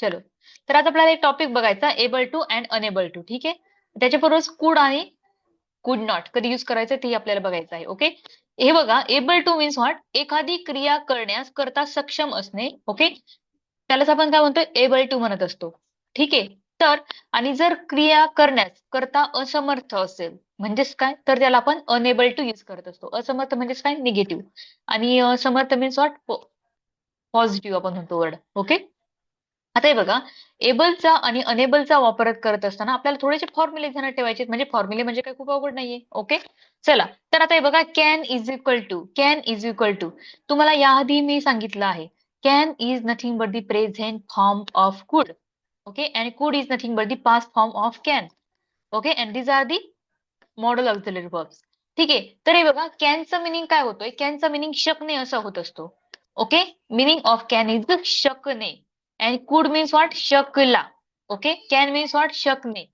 चलो, तर आता आपल्याला एक टॉपिक बघायचा, able to and enable to. ठीक आहे, त्याच्याबरोबर कुड आणि कुड नॉट कधी यूज करायचं ते आपल्याला बघायचं आहे. ओके, हे बघा, एबल टू मीन्स व्हॉट, एखादी क्रिया करण्यास करता सक्षम असणे. ओके, त्यालाच आपण काय म्हणतो, एबल टू म्हणत असतो. ठीक आहे, तर आणि जर क्रिया करण्यास करता असमर्थ असेल म्हणजेच काय, तर त्याला आपण अनेबल टू यूज करत असतो. असमर्थ म्हणजेच काय, निगेटिव्ह. आणि समर्थ मीन्स व्हॉट, पॉझिटिव्ह आपण म्हणतो वर्ड. ओके, आता हे बघा, एबलचा आणि अनेबलचा वापर करत असताना आपल्याला थोडेसे फॉर्म्युले ध्यानात ठेवायचे. म्हणजे फॉर्म्युले म्हणजे काय खूप अवघड नाहीये. ओके, चला, तर आता हे बघा, कॅन इज इक्वल टू, तुम्हाला याआधी मी सांगितलं आहे, can is nothing but the present form of कुड. ओके, अँड कुड is nothing but the past form of can. Okay, and these are the modal auxiliary verbs. ठीक आहे, तर हे बघा, कॅनचं मिनिंग काय होतोय, कॅनचा मिनिंग शकणे असा होत असतो. Okay, meaning of can is शकणे, अँड कुड मीन्स व्हॉट, शकला. ओके, कॅन मीन्स व्हॉट, शकणे.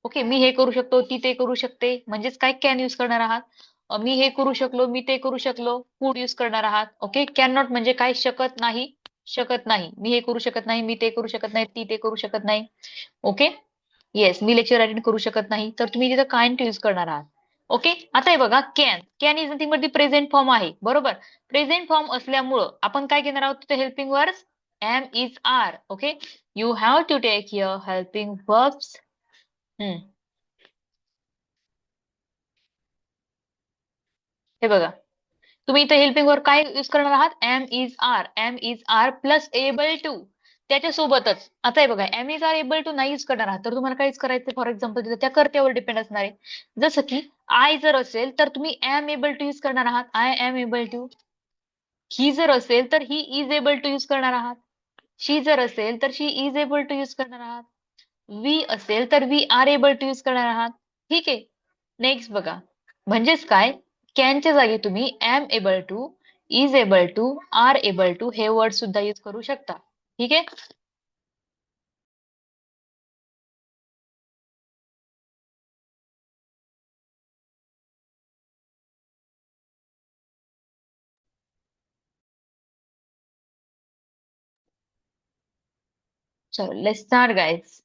ओके, मी हे करू शकतो, ती ते करू शकते, म्हणजेच काय, कॅन यूज करणार आहात. मी हे करू शकलो, मी ते करू शकलो, कुड यूज करणार आहात. ओके, कॅन नॉट म्हणजे काय, शकत नाही. शकत नाही, मी हे करू शकत नाही, मी ते करू शकत नाही, ती ते करू शकत नाही. ओके, येस, मी लेक्चर अटेंड करू शकत नाही, तर तुम्ही तिथं कायंट यूज करणार आहात. ओके, आता हे बघा, can can is nothing but the present form आहे. बरोबर, प्रेझेंट फॉर्म असल्यामुळं आपण काय घेणार आहोत, helping verbs am is are. Okay, you have to take your helping verbs. हे बघा, तुम्ही इथे हेल्पिंग वर्ब काय यूज करणार आहात, am is are plus able to. त्याच्यासोबतच आता हे बघा, am is are able to नाही यूज करणार आहात, तर तुम्हाला काय यूज करायचं, फॉर एक्झाम्पल तिथे त्या कर्त्यावर डिपेंड असणार आहे. जसं की आय जर असेल तर तुम्ही एम एबल टू यूज करणार आहात, I am able to. He जर असेल तर he is able to use करणार आहात. शी जर असेल तर she is able to use करणार आहात. वी असेल तर we are able to use करणार आहात. ठीक आहे, नेक्स्ट बघा, म्हणजेच काय, कॅनच्या जागी तुम्ही am able to, is able to, are able to हे वर्ड सुद्धा यूज करू शकता. ठीक आहे, चलो लेट्स स्टार्ट गाइस.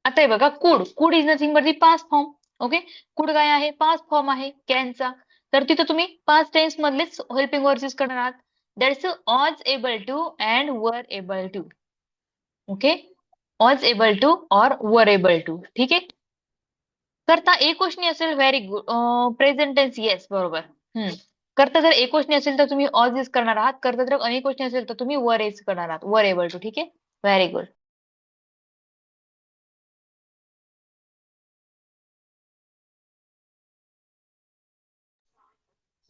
आता हे बघा, कुड कुड is nothing but the past form. Okay, कुड काय आहे, पास्ट फॉर्म आहे कॅनचा. तर तिथं तुम्ही पास्ट टेन्स मधलेच हेल्पिंग वर्ड्स यूज करणार आहात. That's was able to and were able to. Okay, was able to और वर एबल टू. ठीक आहे, करता एक क्वेश्चन असेल, very good. Present tense, yes, बरोबर. हम्म, करता जर एक क्वेश्चन असेल तर तुम्ही ऑज यूज करणार आहात. करता जर अनेक क्वेश्चन असेल तर तुम्ही वर यूज करणार आहात, वर एबल टू. ठीक आहे, व्हेरी गुड.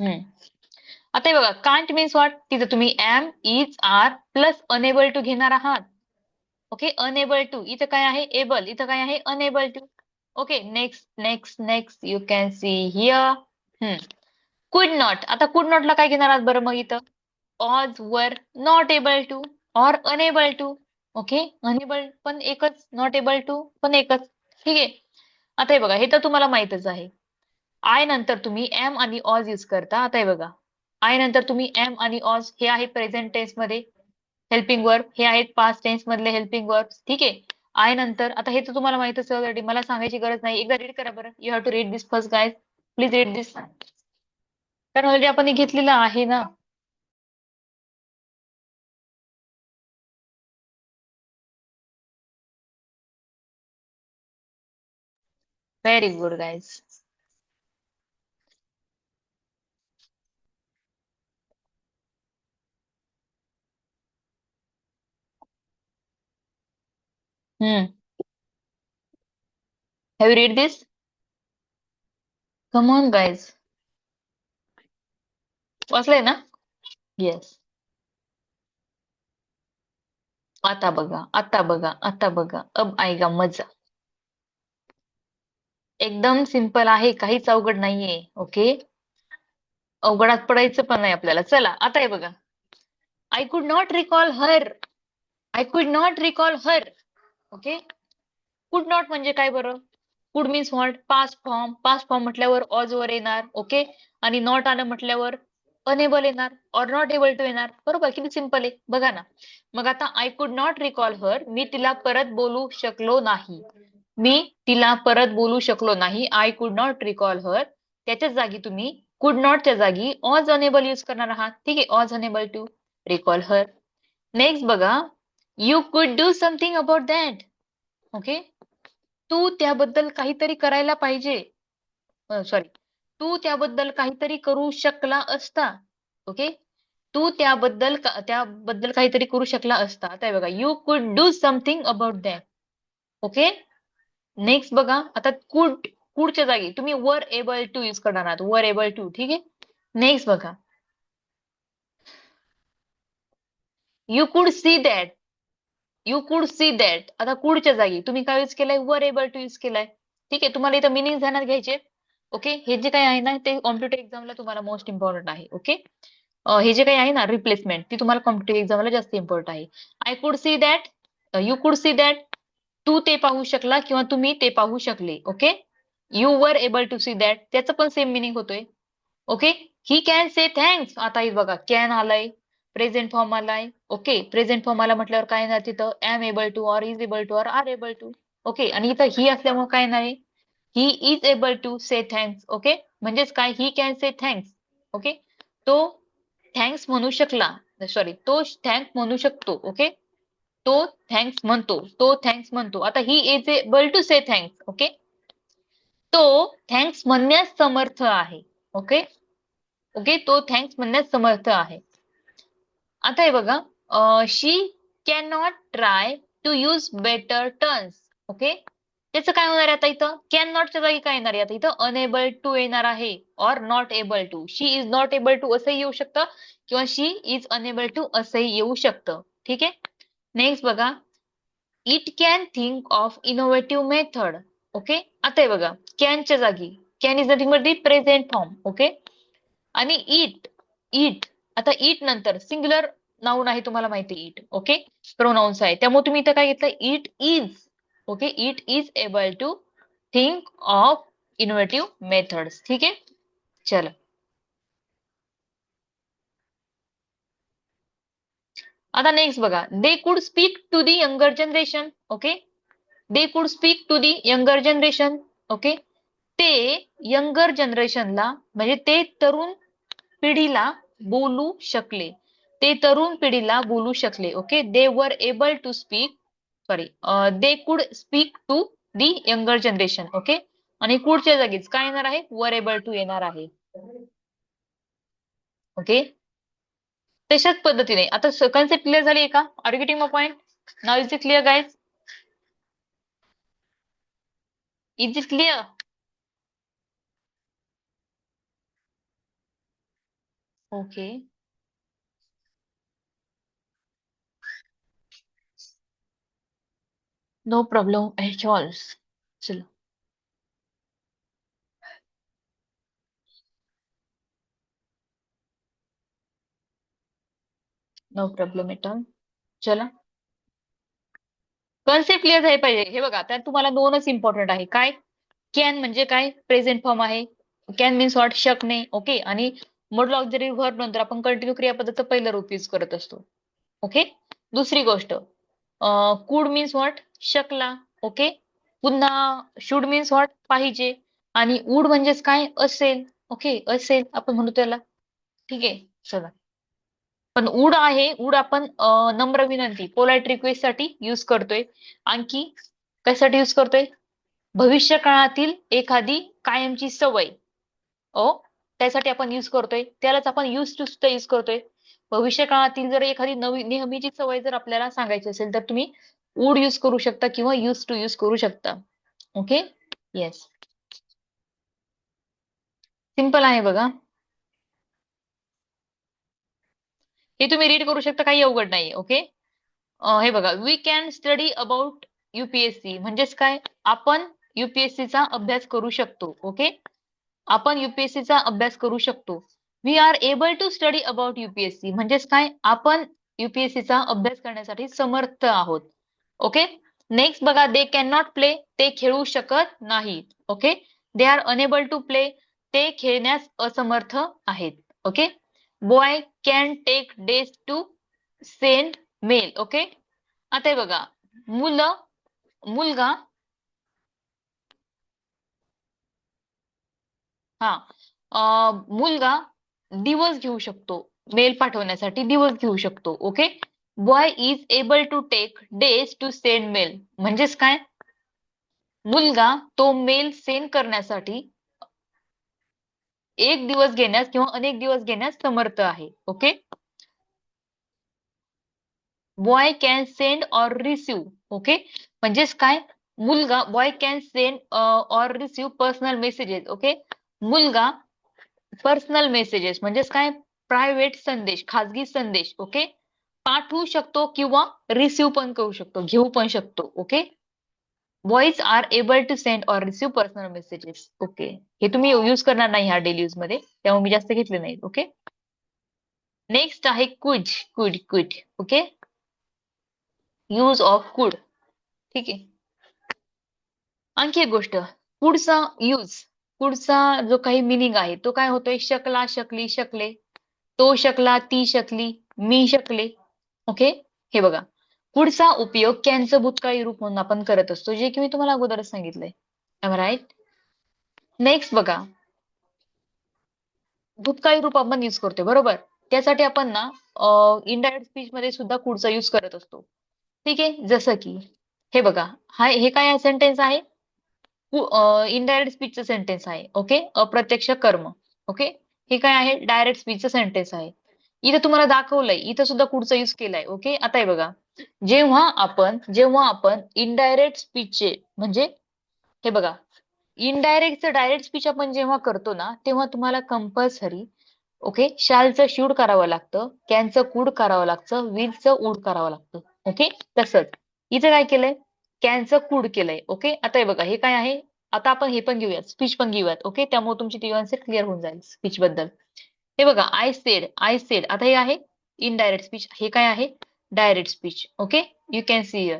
हम्म, आता हे बघा, कांट मीन्स व्हॉट, तिथं तुम्ही am is are plus enable to घेणार आहात. ओके, अनेबल टू, इथं काय आहे, एबल, इथं काय आहे, enable to. Okay, next next next, you can see here. Hmm, could not, आता कुड नॉटला काय घेणार आहात बरं मग इथं, ऑज वर नॉट एबल टू और अनेबल टू. ओके, अनेबल पण एकच, नॉट एबल टू पण एकच. ठीक आहे, आता हे बघा, हे तर तुम्हाला माहितच आहे. आय नंतर तुम्ही एम आणि ऑज यूज करता. आता हे बघा, आय नंतर तुम्ही एम आणि ऑज हे आहे प्रेझेंट टेन्स मध्ये हेल्पिंग वर्ब, हे आहेत पास्ट टेन्स मधले हेल्पिंग वर्ब. ठीक आहे, आय नंतर, आता हे तर तुम्हाला माहितच ऑलरेडी, मला सांगायची गरज नाही. एकदा रीड करा बरं, you have to read this first guys, please read this, कारण ऑलरेडी आपण हे घेतलेलं आहे ना. Very good guys. Hmm, have you read this, come on guys, वाचलंय ना. येस, आता बघा, आता बघा, आता बघा, अब आएगा मजा. एकदम सिंपल आहे, काहीच अवघड नाहीये. ओके, अवघडात पडायचं पण नाही आपल्याला. चला, आता हे बघा, I could not recall her, I could not recall her. Okay, कुड नॉट म्हणजे काय बरं, कुड means what, past form. Past form म्हटल्यावर ऑज वर येणार. ओके, आणि नॉट आलं म्हटल्यावर अनेबल येणार और नॉट एबल टू येणार. बरोबर, किती सिंपल आहे बघा ना. मग आता आय कुड नॉट रिकॉल हर, मी तिला परत बोलू शकलो नाही. मी तिला परत बोलू शकलो नाही. आय कुड नॉट रिकॉल हर. त्याच्याच जागी तुम्ही कुड नॉटच्या जागी ऑज अनेबल यूज करणार आहात. ठीक आहे, was unable to recall her. Next बघा, you could do something about that. Okay, तू त्याबद्दल काहीतरी करायला पाहिजे. सॉरी, तू त्याबद्दल काहीतरी करू शकला असता. ओके, तू त्याबद्दल काहीतरी करू शकला असता. आता बघा, you could do something about that. Okay, next बघा, आता कुडच्या जागी तुम्ही वर एबल टू यूज करणार आहात. वर एबल टू. ठीक आहे, नेक्स्ट बघा, you could see that. You could see that. आता कुडच्या जागी तुम्ही काय यूज केलाय? वर एबल टू यूज केलाय. ठीक आहे, तुम्हाला इथं मिनिंग ध्यानात घ्यायचे. ओके, हे जे काही आहे ना ते कॉम्प्युटर एक्झामला तुम्हाला मोस्ट इम्पॉर्टंट आहे. ओके, हे जे काही आहे ना रिप्लेसमेंट, ती तुम्हाला कॉम्प्युटर एक्झामला जास्त इम्पॉर्टंट आहे. I could see that, you could see that, तू ते पाहू शकला किंवा तुम्ही ते पाहू शकले. Okay, you were able to see that, त्याचं पण सेम मिनिंग होतोय. Okay, he can say thanks. आता हे बघा, कॅन आलाय, प्रेझेंट फॉर्म आलाय. ओके, प्रेझेंट फॉर्म आला म्हटल्यावर काय येणार तिथं? Am able to or is able to or are able to. Okay, आणि इथं ही असल्यामुळे काय येणार आहे? He is able to say thanks. Okay, म्हणजेच काय? He can say thanks. Okay, तो थँक्स म्हणू शकला. सॉरी, तो थँक्स म्हणू शकतो. ओके, तो थँक्स म्हणतो. तो थँक्स म्हणतो. आता he is able to say thanks. Okay, तो थँक्स म्हणण्यास समर्थ आहे. ओके, ओके, तो थँक्स म्हणण्यास समर्थ आहे. आता हे बघा, she can not try to use better turns. Okay, त्याचं काय होणार आहे आता इथं? कॅन नॉटच्या जागी काय येणार आहे आता इथं? अनएबल टू येणार आहे और not able to. She is not able to असंही येऊ शकतं किंवा शी इज अनएबल टू असंही येऊ शकतं. ठीक आहे, नेक्स्ट बघा, it can think of innovative method. Okay, आता हे बघा, कॅनच्या जागी can is nothing but the present form. Okay, आणि इट, इट, आता इट नंतर सिंग्युलर नाऊन आहे, तुम्हाला माहिती आहे इट. ओके, प्रोनाउन्स आहे, त्यामुळे तुम्ही इथं काय घेतलं? It is. Okay, it is able to think of innovative methods. ठीक आहे, चला आता नेक्स्ट बघा, they could speak to the younger generation. Okay, they could speak to the younger generation. Okay, ते यंगर जनरेशनला म्हणजे ते तरुण पिढीला बोलू शकले. ते तरुण पिढीला बोलू शकले. Okay, they were able to speak, sorry, they could speak to the younger generation. Okay, आणि कुडच्या जागीच काय येणार आहे? वर एबल टू येणार आहे. ओके, तशाच पद्धतीने आता कन्सेप्ट क्लिअर झाली आहे का? Are you getting my point? Now is it clear guys? Is it clear? Okay, no problem at all. चलो, नो प्रॉब्लेम एट ऑल. चला, कन्सेप्ट क्लिअर झाले पाहिजे. हे बघा, त्यात तुम्हाला दोनच इम्पॉर्टंट आहे. काय? कॅन म्हणजे काय? प्रेझेंट फॉर्म आहे. Can means what? शकणे. ओके, आणि मोडल ऑक्झिलरी व्हर्ब नंतर आपण कंटिन्यू क्रियापदाचं पहिलं रूप यूज करत असतो. ओके, दुसरी गोष्ट, कुड मीन्स व्हॉट? शकला. ओके, पुन्हा शुड मीन्स व्हॉट? पाहिजे. आणि वुड म्हणजेच काय? असेल. ओके, असेल आपण म्हणू त्याला. ठीक आहे, चला, पण वुड आहे, वुड आपण नम्र विनंती, पोलाइट रिक्वेस्ट साठी युज करतोय. आणखी कशासाठी युज करतोय? भविष्य काळातील एखादी कायमची सवय, ओ, त्यासाठी आपण युज करतोय. त्यालाच आपण यूज टू सुद्धा युज करतोय. भविष्य काळातील जर एखादी नवी नेहमीची सवय जर आपल्याला सांगायची असेल तर तुम्ही वुड यूज करू शकता किंवा यूज टू यूज करू शकता. ओके, येस, सिंपल आहे बघा. हे तुम्ही रीड करू शकता, काही अवघड नाही. ओके, हे बघा, we can study about UPSC म्हणजेच काय? आपण युपीएससीचा अभ्यास करू शकतो. ओके, आपण युपीएससीचा अभ्यास करू शकतो. We are able to study about UPSC म्हणजेच काय? आपण युपीएससीचा अभ्यास करण्यासाठी समर्थ आहोत. ओके, नेक्स्ट बघा, दे कॅन नॉट प्ले, ते खेळू शकत नाहीत. Okay, they are enable to play, ते खेळण्यास असमर्थ आहेत. Okay, boy can take days to send mail. Okay. आता हे बघा, मुलगा हा मुलगा दिवस घेऊ शकतो, मेल पाठवण्यासाठी दिवस घेऊ शकतो. Okay. Boy is able to take days to send mail म्हणजेच काय, मुलगा तो मेल सेंड करण्यासाठी एक दिवस घेण्यास किंवा अनेक दिवस घेण्यास समर्थ आहे. Okay. Boy can send or receive. Okay. म्हणजेच काय, मुलगा boy can send or receive personal messages. Okay. मुलगा पर्सनल मेसेजेस म्हणजेच काय, प्रायव्हेट संदेश, खाजगी संदेश. ओके. पाठवू शकतो किंवा रिसीव्ह पण करू शकतो, घेऊ पण शकतो. Okay. Boys are able to send or receive personal messages. Okay. हे तुम्ही यूज करणार नाही ह्या डेली यूज मध्ये, त्यामुळे मी जास्त घेतले नाहीत. ओके. नेक्स्ट आहे कुड. ओके. यूज ऑफ कुड. ठीक आहे. आणखी एक गोष्ट, पुढचा यूज, पुढचा जो काही मिनिंग आहे तो काय होतोय, शकला, शकली, शकले, तो शकला, ती शकली, मी शकले. ओके. हे बघा, पुढचा उपयोग कॅनचं भूतकाळी रूप म्हणून आपण करत असतो, जे की मी तुम्हाला अगोदरच सांगितलंय. राईट. नेक्स्ट बघा, भूतकाळी रूप आपण युज करतोय बरोबर. त्यासाठी आपण ना इनडायरेक्ट स्पीच मध्ये सुद्धा कुडचा युज करत असतो. ठीक आहे. जसं की हे बघा, हे काय सेंटेन्स आहे, इनडायरेक्ट स्पीचचं सेंटेन्स आहे. ओके. अप्रत्यक्ष कर्म. ओके. हे काय आहे, डायरेक्ट स्पीचचं सेंटेन्स आहे. इथं तुम्हाला दाखवलंय, इथं सुद्धा कुडचा यूज केलाय. ओके. आता हे बघा, जेव्हा आपण इनडायरेक्ट स्पीचचे म्हणजे हे बघा, इनडायरेक्टचं डायरेक्ट स्पीच आपण जेव्हा करतो ना, तेव्हा तुम्हाला कंपल्सरी ओके शालचं शूड करावं लागतं, कॅनचं कुड करावं लागतं, विलचं उड करावं लागतं. ओके. तसंच इथं काय केलंय, कॅनचं कुड केलंय. ओके. आता हे बघा, हे काय आहे, आता आपण हे पण घेऊयात, स्पीच पण घेऊयात. ओके. त्यामुळे तुमची ती कन्सेप्ट क्लिअर होऊन जाईल स्पीच बद्दल. हे बघा, आय सेड, आता हे आहे इनडायरेक्ट स्पीच, हे काय आहे, direct speech. Okay. You can see here,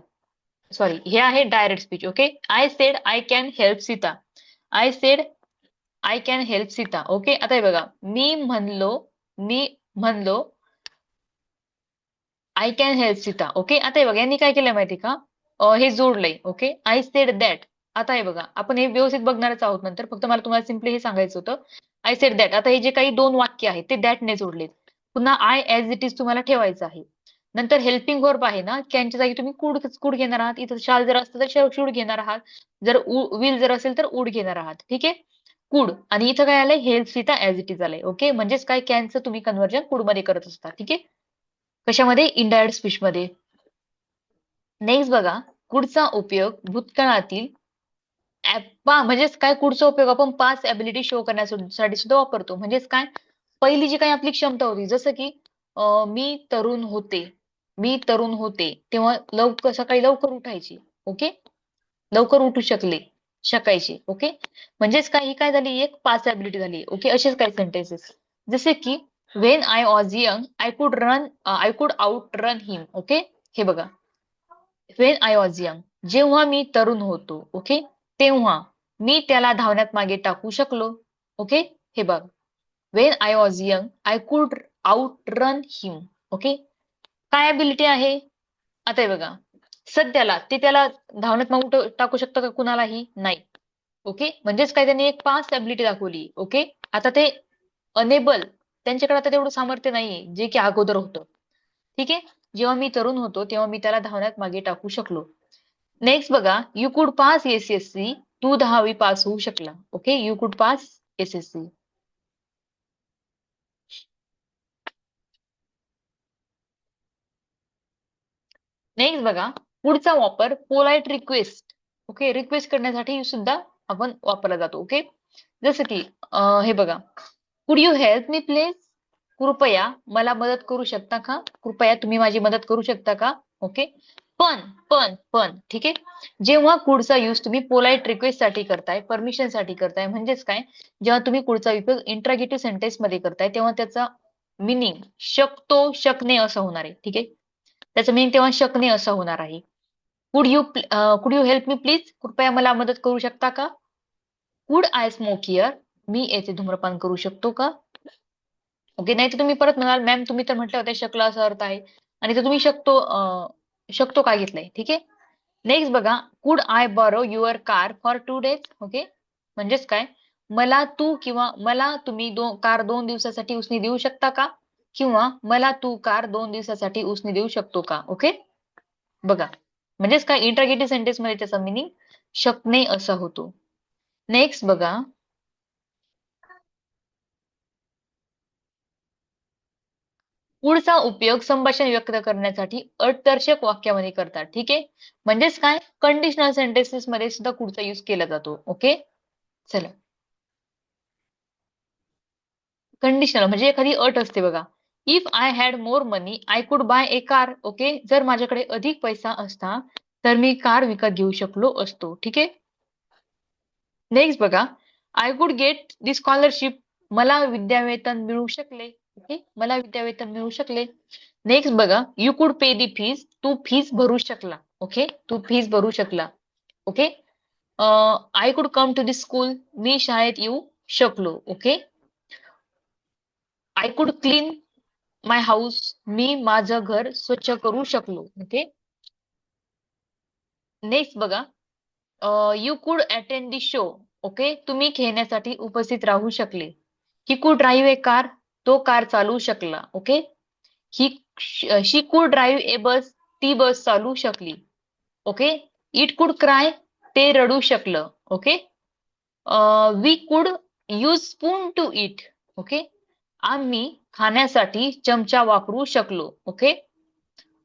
sorry, हे आहे direct speech. Okay. I said I can help Sita. I said I can help Sita. Okay. आता हे बघा, मी म्हणलो I can help Sita. Okay. आता हे बघा, यांनी काय केलंय माहिती का, हे जोडलंय. ओके. I said that. आता हे बघा, आपण हे व्यवस्थित बघणारच आहोत नंतर, फक्त मला तुम्हाला सिम्पली हे सांगायचं होतं. आय सेड दॅट, आता हे जे काही दोन वाक्य आहेत ते दॅटने जोडलेत. पुन्हा आय ऍज इट इज तुम्हाला ठेवायचं आहे. नंतर हेल्पिंग वर्ब आहे ना, कॅनच्या जागी तुम्ही कुड घेणार आहात. इथं शाल जर असतं तर शूड घेणार आहात, जर विल जर असेल तर उड घेणार आहात. ठीक आहे. कुड, आणि इथं काय आलंय, help Sita as it is आलंय. ओके. म्हणजेच काय, कॅनचं तुम्ही कन्व्हर्जन कुड मध्ये करत असता. ठीक आहे. कशामध्ये, इनडायरेक्ट स्पीच मध्ये. नेक्स्ट बघा, कुडचा उपयोग भूतकाळातील म्हणजेच काय, कुडचा उपयोग आपण पास्ट एबिलिटी शो करण्यासाठी सुद्धा वापरतो. म्हणजेच काय, पहिली जी काही आपली क्षमता होती, जसं की मी तरुण होते तेव्हा सकाळी लवकर उठायची. ओके. लवकर उठू शकायची. ओके. म्हणजेच काय, ही काय झाली, एक पास्ट एबिलिटी झाली. ओके. असेच काही सेंटेन्सेस, जसे की when I was young I could out run him. Okay. हे बघा, व्हेन आय वॉज यंग, जेव्हा मी तरुण होतो. ओके. तेव्हा मी त्याला धावण्यात मागे टाकू शकलो. ओके. हे बघ, when I was young I could out run him. Okay. काय ॲबिलिटी आहे, आता हे बघा, सध्याला ते त्याला धावण्यात मागे टाकू शकतं का कुणालाही, नाही. ओके. म्हणजेच काय, त्यांनी एक पास्ट ॲबिलिटी दाखवली. ओके. आता ते अनेबल, त्यांच्याकडे आता तेवढं सामर्थ्य नाहीये जे की अगोदर होतं. ठीक आहे. जेव्हा मी तरुण होतो तेव्हा मी त्याला धावण्यात मागे टाकू शकलो. नेक्स्ट बघा, यू कुड पास एसएससी, तू 10वी पास होऊ शकला. Okay. You could pass SSC. Next बघा, पुढचा वापर पोलाइट रिक्वेस्ट. ओके. रिक्वेस्ट करण्यासाठी सुद्धा आपण वापरला जातो. ओके. जसं की हे बघा, कुड यू हेल्प मी प्लीज, कृपया मला मदत करू शकता का, कृपया तुम्ही माझी मदत करू शकता का. ओके. पण ठीक आहे, जेव्हा कुडचा यूज तुम्ही पोलाइट रिक्वेस्ट साठी करताय, परमिशन साठी करताय, म्हणजेच काय, जेव्हा तुम्ही कुडचा उपयोग इंट्रागेटिव्ह सेंटेन्स मध्ये करताय, तेव्हा त्याचा मिनिंग शकतो, शकणे असं होणार आहे. ठीक आहे. त्याचं मिनिंग तेव्हा शकणे असं होणार आहे. कुड यू हेल्प मी प्लीज, कृपया मला मदत करू शकता का. कुड आय स्मोक हिअर, मी येथे धूम्रपान करू शकतो का. ओके. नाही तर तुम्ही परत म्हणाल मॅम तुम्ही तर म्हटलं होते शकला असा अर्थ आहे आणि तर तुम्ही शकतो का घेतलंय. ठीक आहे. नेक्स्ट बघा, could I borrow your car for 2 days. Okay. म्हणजेच काय, मला तू किंवा मला तुम्ही कार 2 दिवसासाठी उसने देऊ शकता का, किंवा मला तू कार 2 दिवसासाठी उसने देऊ शकतो का. ओके. बघा, म्हणजेच काय, इंट्रोगेटिव्ह सेंटेन्स मध्ये त्याचा मिनिंग शकणे असा होतो. नेक्स्ट बघा, पुढचा उपयोग संभाषण व्यक्त करण्यासाठी अर्थदर्शक वाक्यामध्ये करतात. ठीक आहे. म्हणजेच काय, कंडिशनल सेंटेन्सेस मध्ये सुद्धा पुढचा यूज केला जातो. ओके. चला, कंडिशनल म्हणजे एखादी अट असते बघा. If I had more money I could bye A car. Okay. जर माझ्याकडे अधिक पैसा असता तर मी कार विकत घेऊ शकलो असतो. ठीक आहे. नेक्स्ट बघा, I could get the scholarship. मला विद्यावेतन मिळू शकले. ओके. मला विद्यावेतन मिळू शकले. नेक्स्ट बघा, यू कुड पे दी फीज. तू फीज भरू शकला. ओके. तू फीज भरू शकला. Okay. I could come to the school. मी शाळेत येऊ शकलो. Okay. I could clean my house. मी माझं घर स्वच्छ करू शकलो. ओके. नेक्स्ट बघा, you could attend the show. Okay. तुम्ही खेळण्यासाठी उपस्थित राहू शकले. He could drive a car. तो कार चालवू शकला. ओके. ही शी कुड ड्राईव्ह ए बस. ती बस चालवू शकली. ओके. It could cry. ते रडू शकलं. Okay. We could use spoon to eat. Okay. आम्ही खाण्यासाठी चमचा वापरू शकलो. ओके.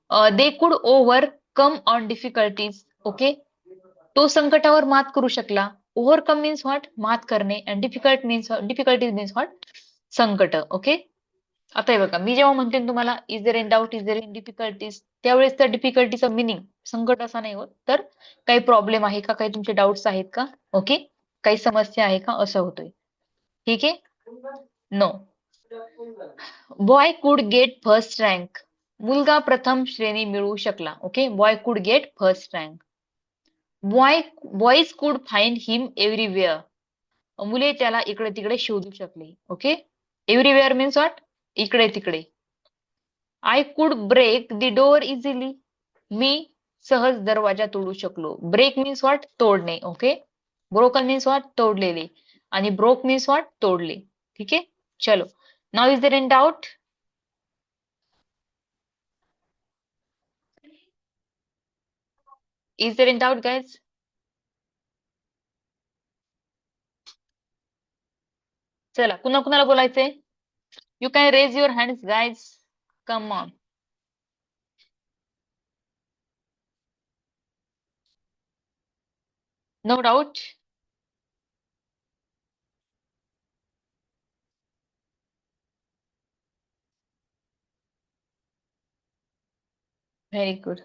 दे कुड ओव्हरकम ऑन डिफिकल्टीज. ओके. तो संकटावर मात करू शकला. ओव्हरकम मीन्स व्हॉट, मात करणे, आणि डिफिकल्टीज मीन्स व्हॉट, संकट. ओके. आता हे बघा, मी जेव्हा म्हणते ना तुम्हाला is there in doubt, is there in difficulties, त्यावेळेस त्या डिफिकल्टीचा मिनिंग संकट असा नाही होत, तर काही प्रॉब्लेम आहे का, काही तुमचे डाऊट्स आहेत का. ओके. काही समस्या आहे का, असं होतोय. ठीक आहे. No. Boy could get first rank. मुलगा प्रथम श्रेणी मिळवू शकला. Okay. Boy could get first rank. Boys could find him everywhere. मुले त्याला इकडे तिकडे शोधू शकले. ओके. एव्हरीवेअर मीन्स व्हॉट, इकडे तिकडे. I could break the door easily. मी सहज दरवाजा तोडू शकलो. ब्रेक मीन्स व्हॉट, तोडणे. ओके. ब्रोकन मीन्स व्हॉट, तोडलेले, आणि ब्रोक मीन्स व्हॉट, तोडले. ठीक आहे. चलो, now is there in doubt. Is there in doubt guys. चला, कुणा कुणाला बोलायचंय. You can raise your hands guys. Come on. No doubt. Very good.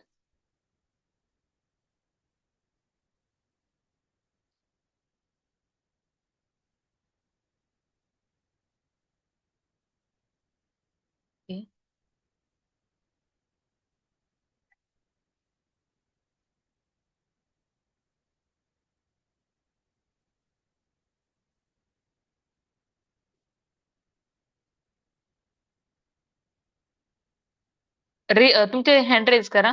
तुमचे हँड रेज करा.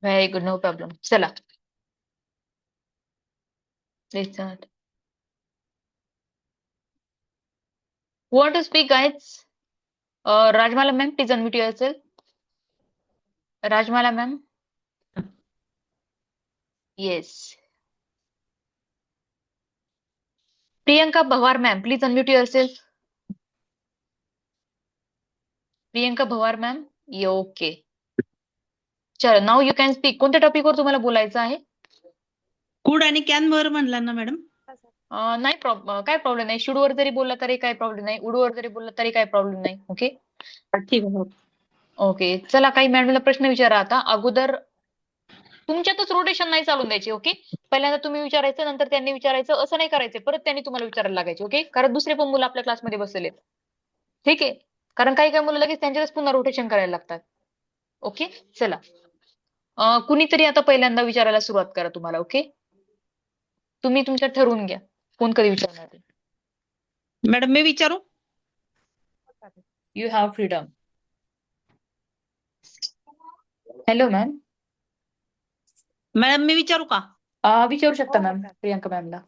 Very good. No problem. चला, let's want to speak guys. Rajmala ma'am, please unmute yourself. Rajmala ma'am. Yes. Priyanka Bhavar ma'am, please unmute yourself. Priyanka Bhavar ma'am. Okay. चलो, now you can speak. कोणत्या टॉपिकवर तुम्हाला बोलायचं आहे. कुड आणि can वर म्हणला ना मॅडम. नाही काय प्रॉब्लेम नाही. शुड वर जरी बोलला तरी काही प्रॉब्लेम नाही. उड वर जरी बोलला तरी काही प्रॉब्लेम नाही. ओके. ठीक आहे. ओके. चला, काही मॅडमला प्रश्न विचारा आता. अगोदर तुमच्यातच रोटेशन नाही चालून द्यायचे. ओके, पहिल्यांदा तुम्ही विचारायचं, नंतर त्यांनी विचारायचं, असं नाही करायचं. परत त्यांनी तुम्हाला विचारायला लागायचे. ओके, कारण दुसरे पण मुलं आपल्या क्लासमध्ये बसलेले आहेत. ठीक आहे, कारण काही काही मुलं लगेच त्यांच्यातच पुन्हा रोटेशन करायला लागतात. ओके, चला. कुणीतरी आता पहिल्यांदा विचारायला सुरुवात करा तुम्हाला. ओके, तुम्ही तुमच्यात ठरवून घ्या कोण कधी विचारणार ते. मॅडम मी विचारू? You have freedom. Hello ma'am. Madam मी विचारू का? विचारू शकता मॅम, प्रियांका मॅमला.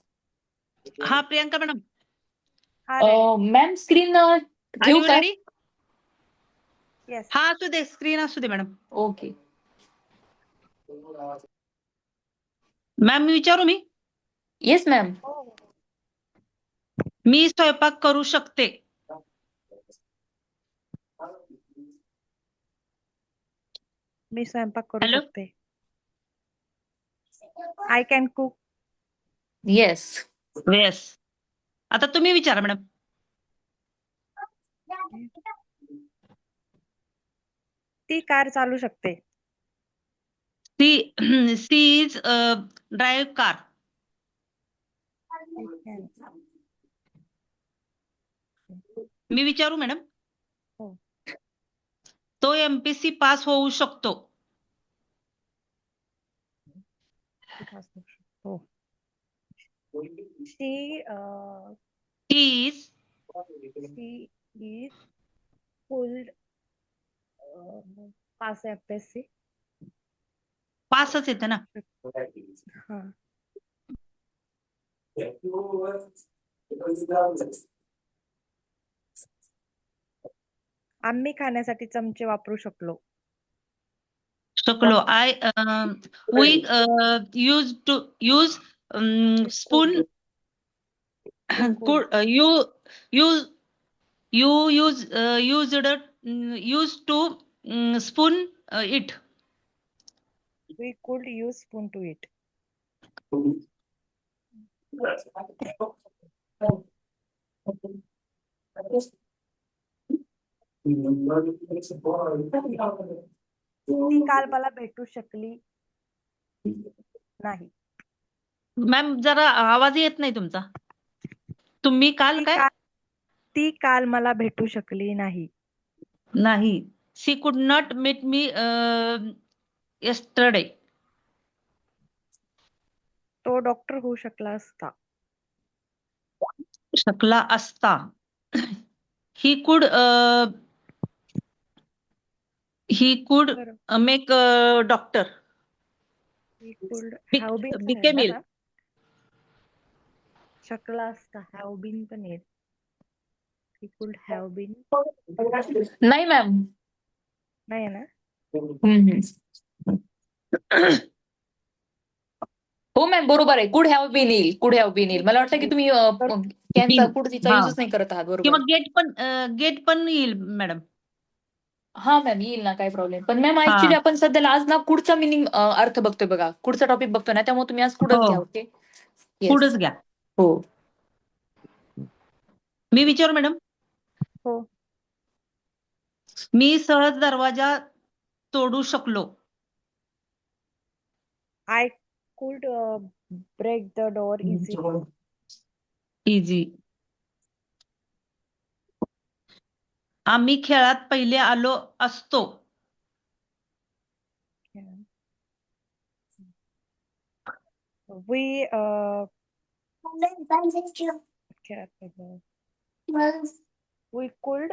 हा प्रियांका मॅडम, मॅम स्क्रीन आर ठेवू यू काय? रेडी? हा असू दे, स्क्रीन असू दे मॅडम. ओके. मॅम मी विचारू मी? Yes ma'am. मी स्वयंपाक करू शकते. मी स्वयंपाक करू हॅलो? शकते. I can cook. Yes. Yes. आता तुम्ही विचारा मॅडम. ती कार चालू शकते. She is drive car. मी विचारू मॅडम? हो. तो एमपीसी पास होऊ शकतो. हो. She is full pass MPSC. पासच येतं ना. हा. आम्ही खाण्यासाठी चमचे वापरू शकलो. शकलो. We use to use spoon. Could. Use to spoon eat. We could use spoon to eat. ती काल मला भेटू शकली नाही. मॅम जरा आवाज येत नाही तुमचा. तुम्ही काल काय? ती काल मला भेटू शकली नाही. नाही. शी कुड नॉट मीट मी yesterday. तो डॉक्टर होऊ शकला असता. शकला असता. He could make doctor. He could have been पण येईल became ना ill. मॅम? शकला असता. have been पण येईल. He could have been. नाही मॅम. नाही ना? हो मॅम, बरोबर आहे. कुड हॅव बीन येईल. कुड हॅव बीन येईल. मला वाटलं की तुम्ही कॅनचा Been. कुडचा हा. युजच नाही करत आहात. बरोबर किंवा आहे. गेट पण येईल मॅडम. हा मॅम, येईल ना, काही प्रॉब्लेम. पण मॅम हा. ऍक्च्युली आपण सध्याला आज ना कुडचा मिनिंग अर्थ बघतोय बघा. कुडचा टॉपिक बघतोय ना, त्यामुळे तुम्ही आज कुडच हो. घ्या. ओके. कुडच घ्या. हो. मी विचारू मॅडम? हो. मी सहज दरवाजा तोडू शकलो. I could break the door easily. Easy. आम्ही खेळात पहिले आलो असतो. We we could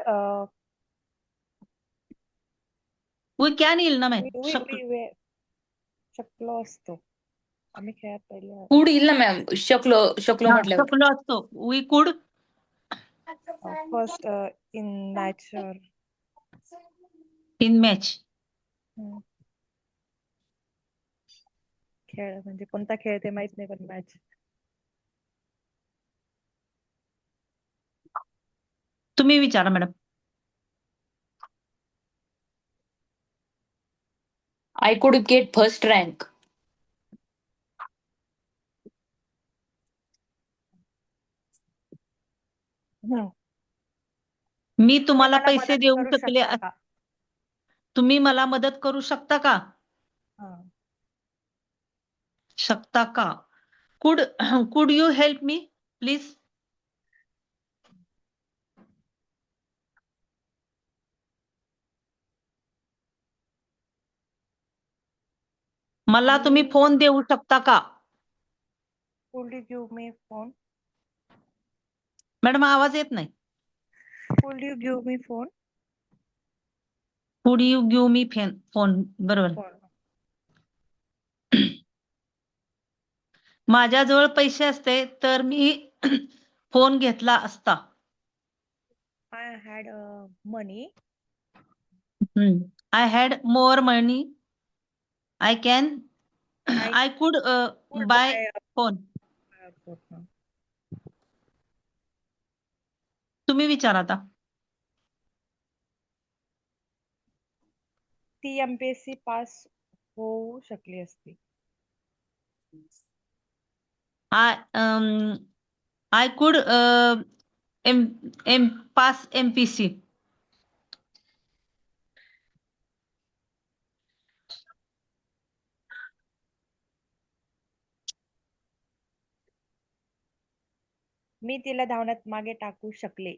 we can येईल ना मॅम. we शकलो असतो. आम्ही खेळात पहिले कुड येईल ना मॅम. शकलो म्हटल्यावर. शकलो असतो. वी कुड first in match. In match. खेळ म्हणजे कोणता खेळ ते माहित नाही, पण मॅच. तुम्ही विचारा madam. I could get first rank. मी तुम्हाला मला पैसे मदत देऊ करू शकले. शकता का? तुम्ही मला मदत करू शकता का? शकता का? Could you help me, please? मला तुम्ही फोन देऊ शकता का? Could you give me phone? Madam आवाज येत नाही. Could you give me phone? Could you give me phone बरोबर. Phone. माझ्याजवळ पैसे असते तर मी फोन घेतला असता. I had money. I had more money. I could Could buy buy phone. a phone. तुम्ही विचारा आता. ती MPSC पास होऊ शकली असती. I could pass MPC. मी तिला धावण्यात मागे टाकू शकले.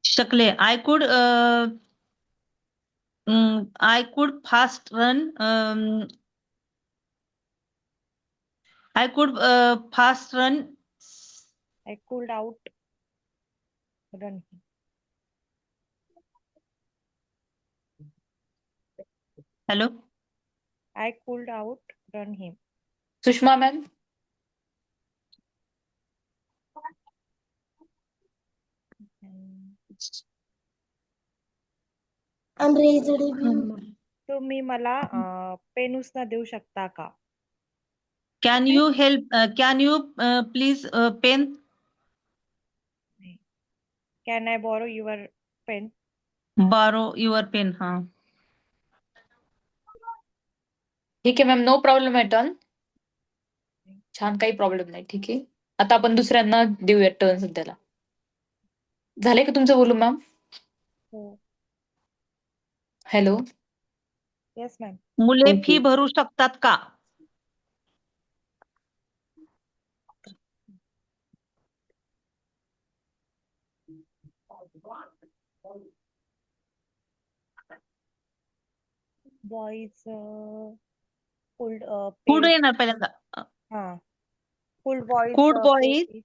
शकले. I could fast run. I could fast run. I could outrun him. Hello. I could outrun him. Sushma ma'am. तुम्ही मला पेन उचना देऊ शकता का? Can you help? Can you please pen? Can I borrow your pen? Borrow your pen. हा. ठीक आहे ma'am, no problem at all. छान, काही प्रॉब्लेम नाही. ठीक आहे, आता आपण दुसऱ्यांना देऊया टर्न सध्याला. झालंय का तुमचं बोलू मॅम? हो. हॅलो. Yes ma'am. मुले Okay. फी भरू शकतात का? Boys could Could pay. येणार पहिल्यांदा. Could boys Could pay boys fees?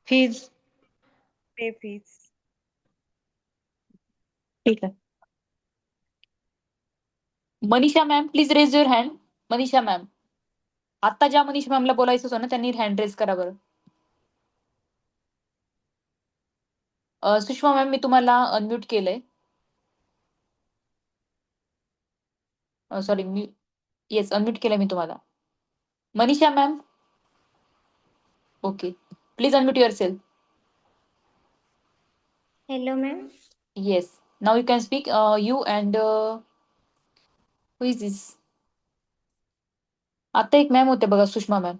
fees. Pay fees. ठीक आहे. Manisha ma'am, please raise your hand. Manisha ma'am, आता ज्या मनीषा मॅमला बोलायचं होतं ना, त्यांनी हँड रेज करा बरं. सुषमा मॅम, मी तुम्हाला अनम्यूट केलंय. सॉरी, येस, अनम्यूट केलंय मी तुम्हाला. Manisha ma'am. Okay, please unmute your self. Hello, ma'am. Yes, now you can speak. You and who is this? आता एक मॅम होते बघा, Sushma ma'am.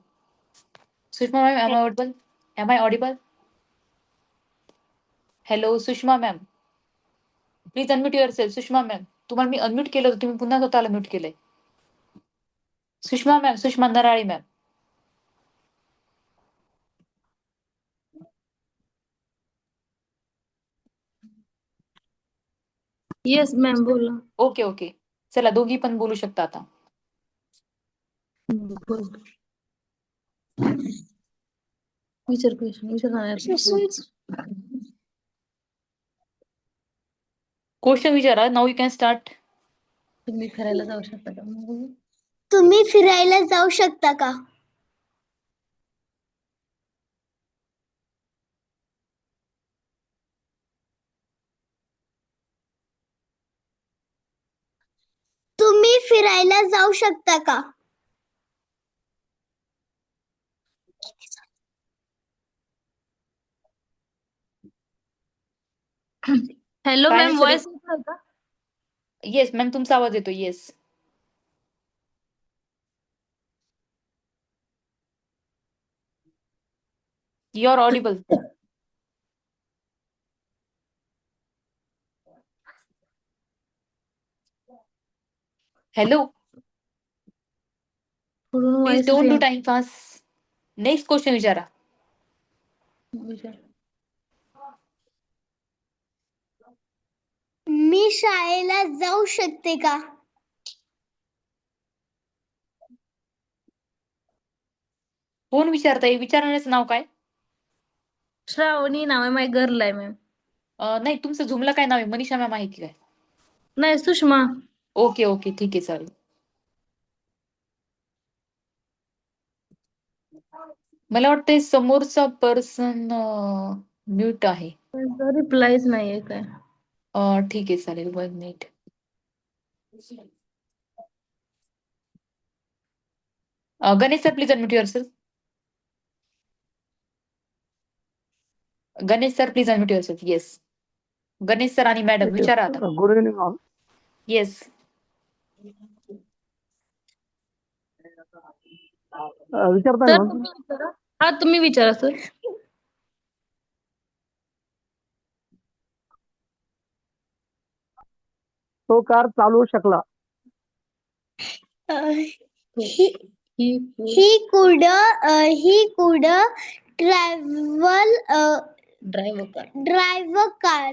Sushma ma'am, am I audible? Am I audible? Hello Sushma ma'am, please unmute your self. Sushma ma'am, तुम्हाला मी unmute केलं होतं, तुम्ही पुन्हा स्वतःला म्यूट केलंय. Sushma ma'am, Sushma Narale ma'am. Yes, ma'am. बोला. ओके ओके, चला दोघी पण बोलू शकता आता. बोल. विचार क्वेश्चन. क्वेश्चन विचारा. Now you can start. तुम्ही फिरायला जाऊ शकता का? तुम्ही फिरायला जाऊ शकता का? तुम्ही फिरायला जाऊ शकता का? हॅलो काय मॅम, answer वॉइस येतोय का? येस मॅम, तुमचा आवाज येतो. Yes. You are audible. Hello. पुढून please voice don't do timepass. Next question विचारा. विचार. मी शाळेला जाऊ शकते का? कोण विचारताय? विचारण्याचं नाव काय? श्रावणी नाव आहे, माझी गर्ल आहे मॅम. नाही, तुमचं झुमला काय नाव आहे? मनीषा मॅम आहे की काय? नाही, सुषमा. ओके ओके, ठीक आहे, चालेल. मला वाटतंय समोरचा पर्सन म्यूट आहे. त्यांचा रिप्लायच नाहीये काय. ठीक आहे, चालेल. 1 minute. Ganesh sir, please unmute yourself. Ganesh sir, please unmute yourself. Yes, Ganesh sir आणि मॅडम विचारा आता. Good evening all. येस. विचारता सर ना? तुम्ही विचारा. हा, तुम्ही विचारा सर. तो कार चालवू शकला. ही ही he could travel driver car. drive a car.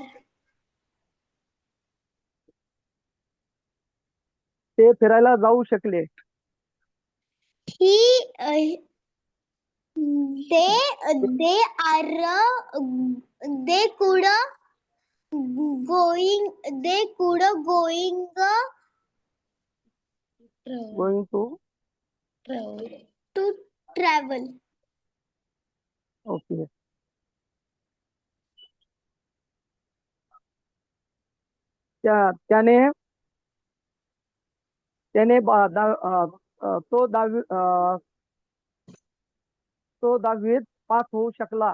ते फिरायला जाऊ शकले. He they could going going to. Travel. to travel. Okay. त्याने तो दहावीत पास होऊ शकला.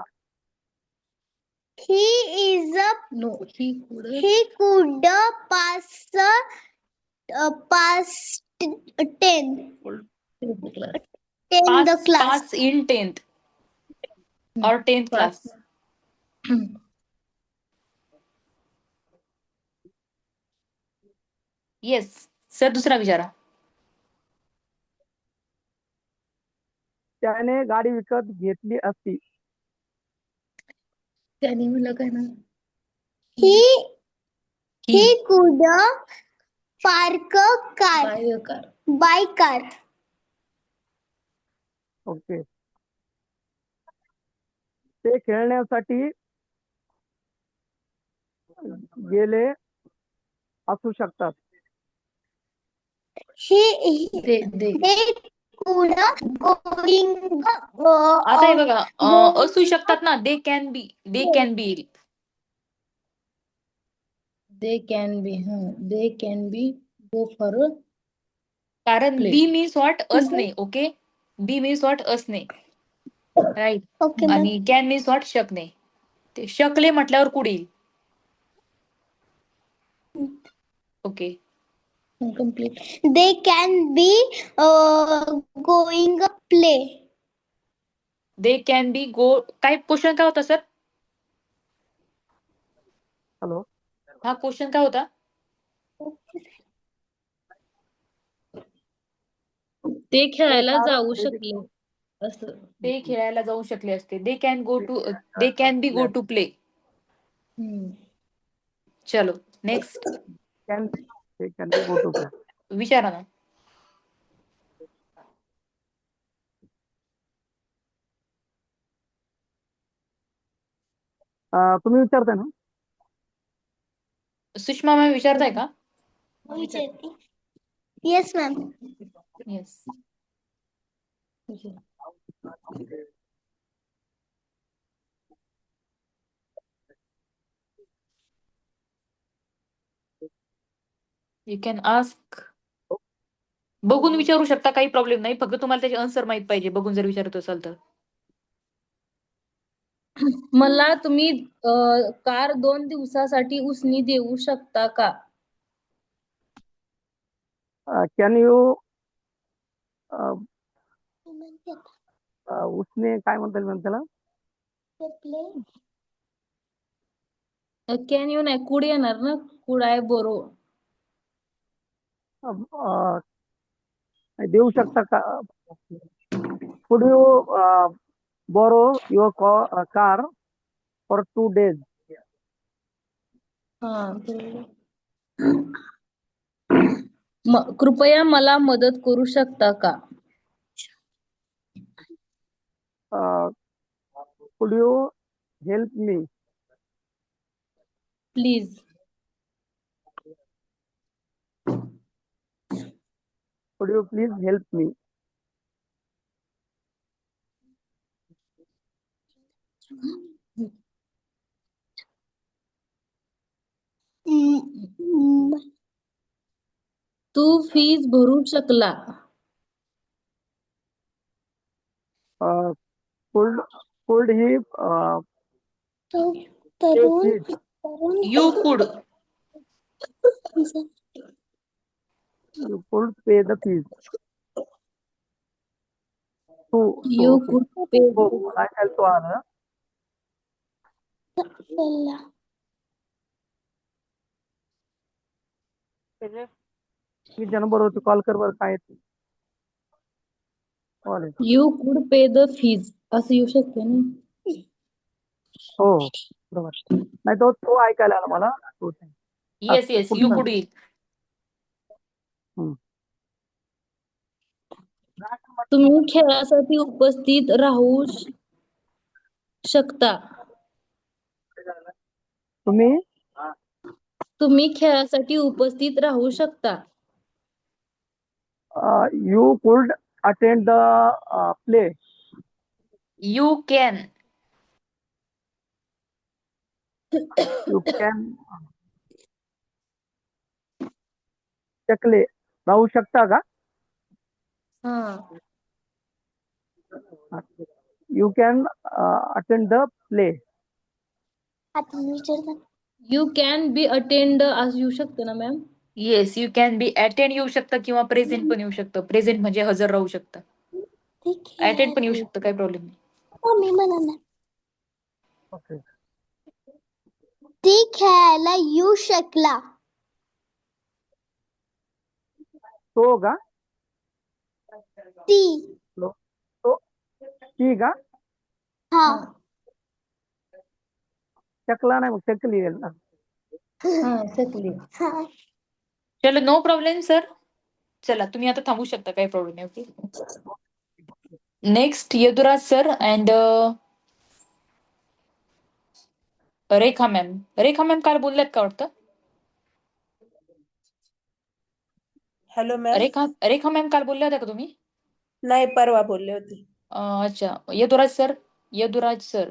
He is a no, he could he could pass 10 class. the class. Pass in 10th और 10th क्लास. येस सर, दुसरा विचारा. त्याने गाडी विकत घेतली असती. त्याने म्हणलं काय ना. He he could park a car, by car. buy car. Okay. ते खेळण्यासाठी गेले असू शकतात. दे They could going आता हे बघा, असू शकतात ना. They can be. They can be go for कारण Play. Be means what? असणे. Okay, be means what? असणे, राईट. okay ma'am. आणि कॅन मीन्स व्हॉट? शकणे. ते शकले म्हटल्यावर कुठे येईल? Okay. Complete. They can be going play. They can be go. काय क्वेश्चन काय होता सर? हॅलो. हा क्वेश्चन काय होता? ते खेळायला जाऊ शकले असं. ते खेळायला जाऊ शकले असते. They can be go to play. Hmm. चलो next can be go to. विचारा ना. तुम्ही विचारताय ना? सुषमा मॅम विचारताय का? Yes ma'am. Yes. You can ask. बघून विचारू शकता, काही प्रॉब्लेम नाही. फक्त तुम्हाला त्याचे आन्सर माहित पाहिजे बघून जर विचारत असाल तर. मला तुम्ही कार 2 दिवसासाठी उसनी देऊ शकता का? कॅन यू उसने काय म्हणतात मॅम त्याला? कॅन यू नाही, कुड येणार ना. Could I Boro. देऊ शकता का? Could you borrow your car for 2 days? हा बरोबर. कृपया मला मदत करू शकता का? Could you help me? Please. Could you please help me? तू फीस भरू शकला. कुड कुड ही तरुण You could. you could pay the fees. तू You ओके. could pay. हो काय हेल्प आलं? मी बरोबर होती कॉल कर बरं काय ते. कॉल आहे. You could pay the fees असं येऊ शकते ना. हो बरोबर. नाही तो ऐकायला आला मला. तो नाही. Yes, yes, you कुठलं? could eat. हम्म. तुम्ही खेळासाठी उपस्थित राहू शकता. तुम्ही तुम्ही खेळासाठी उपस्थित राहू शकता. You could attend the play. You can. You can शकले राहू शकता का? हा. You can attend the play. You can be attend असं येऊ शकतं ना ma'am. Yes, you can be attend येऊ शकतं किंवा प्रेझेंट पण येऊ शकतं. प्रेझेंट म्हणजे हजर राहू शकतं. अटेंड पण येऊ शकतं, काही प्रॉब्लेम नाही. ओके. ती खेळायला येऊ शकला. तो का? ती तो ती का? हा शकला नाही मग शकली येईल ना. हा शकली. चलो, नो प्रॉब्लेम सर. चला, तुम्ही आता थांबू शकता, काही प्रॉब्लेम नाही. Okay. Next Yaduraj sir and Rekha ma'am. Rekha ma'am काल बोलल्यात का वाटतं? Hello ma'am. रेखा मॅम काल बोलल्या होत्या का तुम्ही? नाही, परवा बोलले होते. अच्छा. Yaduraj sir. Yaduraj sir.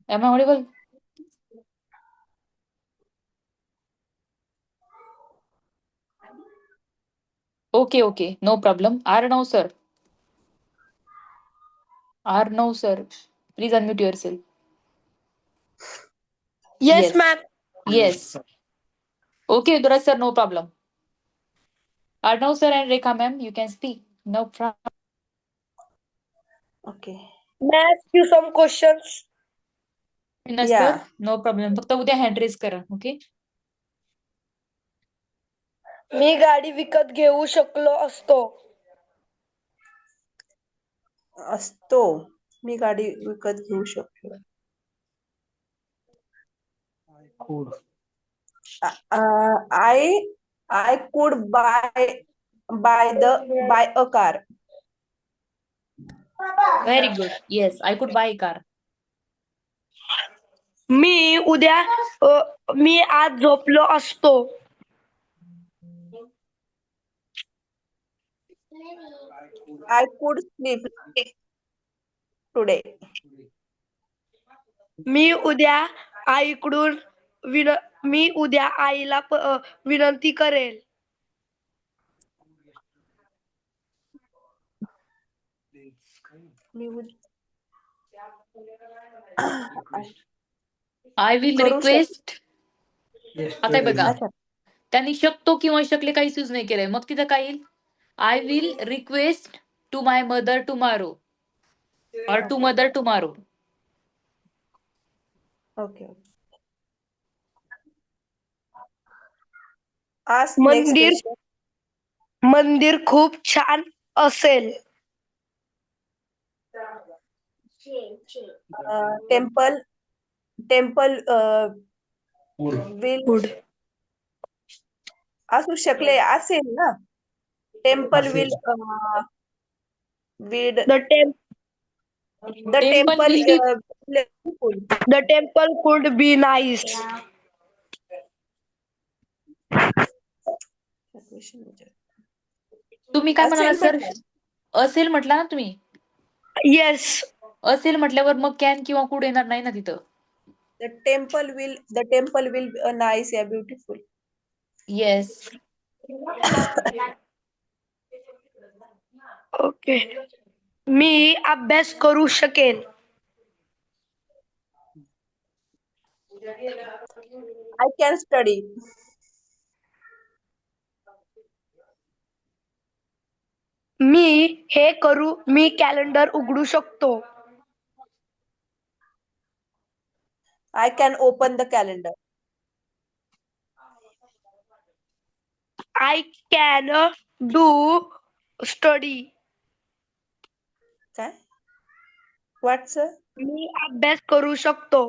Am I audible? Okay, okay. No problem. Arnav sir. Arnav sir. Please unmute yourself. Yes, ma'am. Yes. Okay, Yuduraj sir, no problem. Arnav sir and Rekha ma'am, you can speak. No problem. Okay. May I ask you some questions? Sir, Yeah. no problem. फक्त उद्या hand raise करा. Okay. मी गाडी विकत घेऊ शकलो असतो. मी गाडी विकत घेऊ शकलो. I could buy a car. Very good. Yes, I could buy a car. मी आज झोपलो असतो. I could sleep today. मी उद्या आईला विनंती करेल. I will करू request. आता हे बघा. अच्छा. त्यांनी शकतो किंवा शकले काहीच यूज नाही केलंय. मग तिथं काय येईल? I will request to my mother tomorrow or to mother tomorrow. Okay. Ask next question. मंदिर खूप छान असेल. टेम्पल विल असू शकले असेल ना. Temple will The temp the Temple temple will be the temple could be nice. तुम्ही काय म्हणाला असेल सर? म्हटलं. असेल म्हटला ना तुम्ही? Yes, असेल म्हटल्यावर मग कॅन किंवा कुड येणार नाही ना तिथं. the temple will be nice, yeah, beautiful. Yes. Okay. मी अभ्यास करू शकेन. I can study. मी कॅलेंडर उघडू शकतो. I can open the calendar. I can do study. काय? What, sir? मी अभ्यास करू शकतो.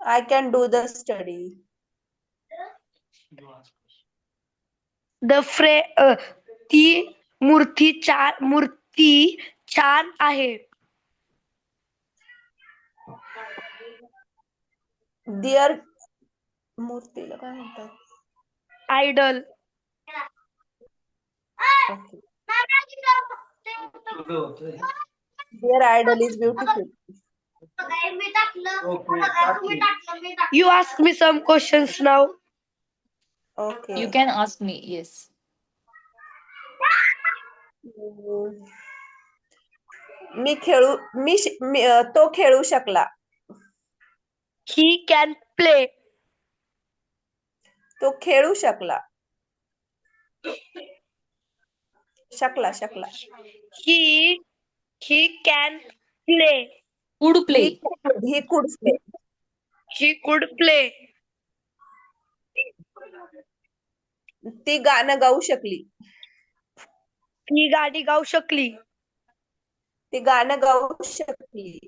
I can do the study. ती मूर्ती छान आहे. Dear मूर्तीला काय म्हणतात? Idle. Dear idol is beautiful. You ask me some questions now. Okay. You can ask me. Yes. तो खेळू शकला. He can play. तो खेळू शकला. शकला. He can play. Could play. He could play. He could play. ती गाणं गाऊ शकली. ती गाणी गाऊ शकली. ती गाणं गाऊ शकली.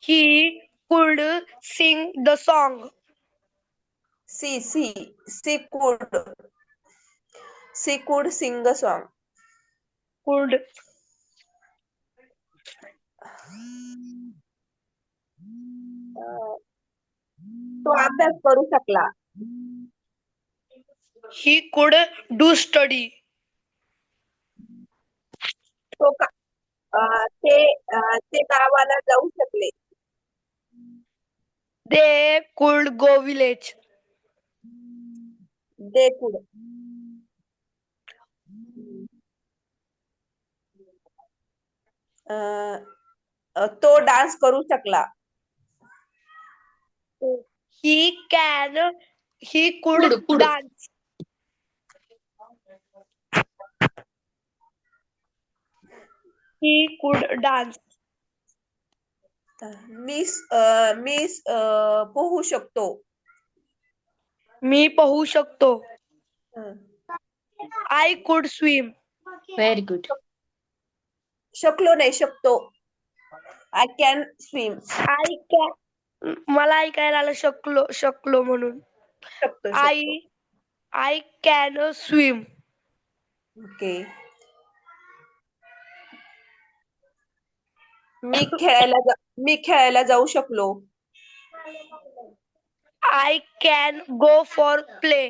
He could sing the song. She could sing a song. Could. तो अभ्यास करू शकला. He could do study. ते गावाला जाऊ शकले. They could go village. They could. तो डान्स करू शकला. He could Could. dance. He could dance. मी पोहू शकतो. मी पोहू शकतो. I could swim. Very good. शकलो नाही, शकतो. I can swim. मला ऐकायला आलं शकलो म्हणून. I can swim. Okay. मी खेळायला जाऊ शकलो. I can go for play.